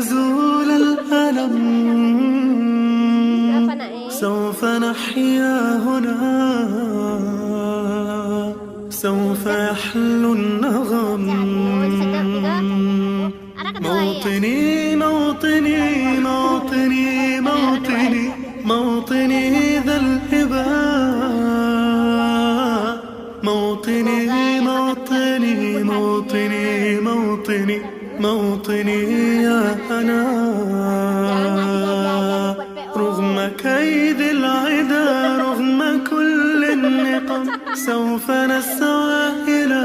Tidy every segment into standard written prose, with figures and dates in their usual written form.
يزول الألم سوف نحيا هنا، سوف يحلو النغم. موطني موطني موطني موطني موطني ذا الهباء، موطني موطني موطني موطني موطني يا أنا. رغم كيد العدا، رغم كل النقم، سوف نسعى إلى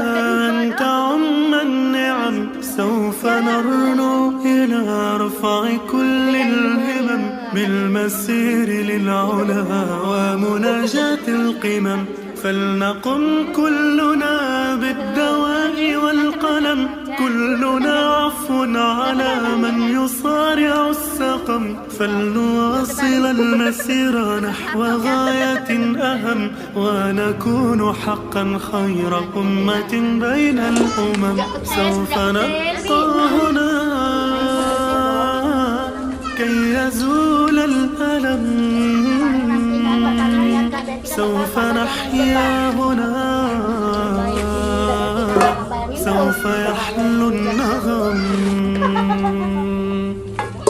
أن تعم النعم، سوف نرنو إلى رفع كل الهمم، بالمسير للعلا ومناجاة القمم. فلنقم كلنا بالدواء والقلم، كلنا عفو على من يصارع السقم، فلنواصل المسير نحو غاية أهم، ونكون حقا خير أمة بين الأمم. سوف نبقى هنا كي يزول الألم، سوف نحيا هنا، سوف يحلو النغم.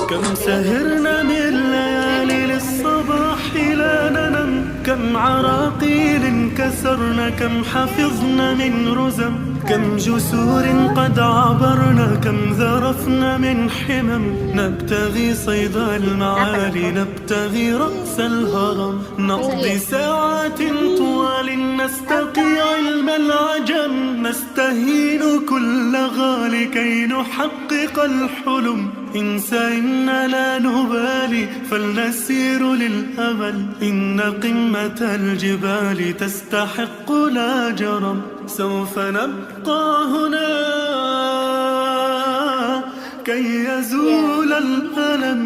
كم سهرنا من ليالي للصباح لا ننم، كم عراقيل كسرنا، كم حفظنا من رزم، كم جسور قد عبرنا، كم ذرفنا من حمم. نبتغي صيد المعالي، نبتغي رأس الهرم، نقضي ساعات طوال نستقي علم العجم، نستهين كل غالي كي نحقق الحلم. انسى إن لا نبالي، فلنسير للأمل، إن قمة الجبال تستحق لا جرم. سوف نبقى هنا كي يزول الألم،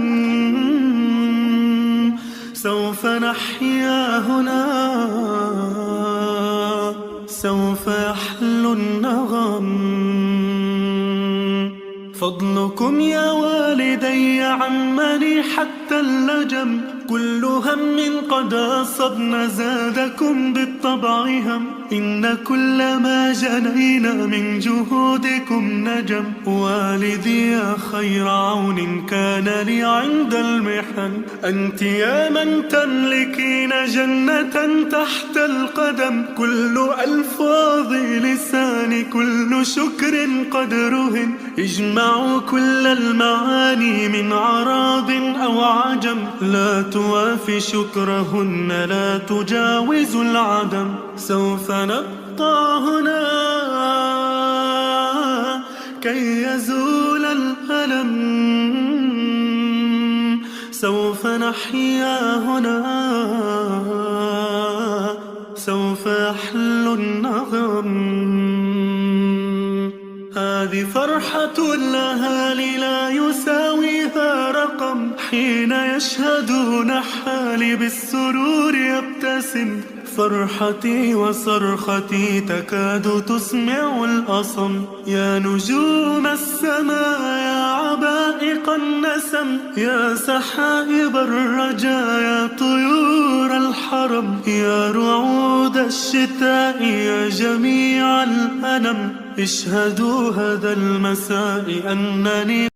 سوف نحيا هنا، سوف يحلو النغم. فضلكم يا والدي عمني حتى اللجم، كل هم قد أصبنا زادكم بالطبع هم، إن كل ما جنينا من جهودكم نجم. والدي يا خير عون كان لي عند المحن، أنت يا من تملكين جنة تحت القدم، كل ألفاظ لساني كل شكر قد رهن. اجمعوا كل المعاني من عرب أو عجم، لا توافي شكرهن، لا تجاوز العدم. سوف نبقى هنا كي يزول الألم، سوف نحيا هنا، سوف يحلو النغم. هذه فرحة الأهالي لا يساويها رقم، حين يشهدون حالي بالسرور يبتسم. فرحتي وصرختي تكاد تسمع الأصم، يا نجوم السماء يا عبائق النسم، يا سحائب الرجا يا طيور الحرم، يا رعود الشتاء يا جميع الأنم. اشهدوا هذا المساء أنني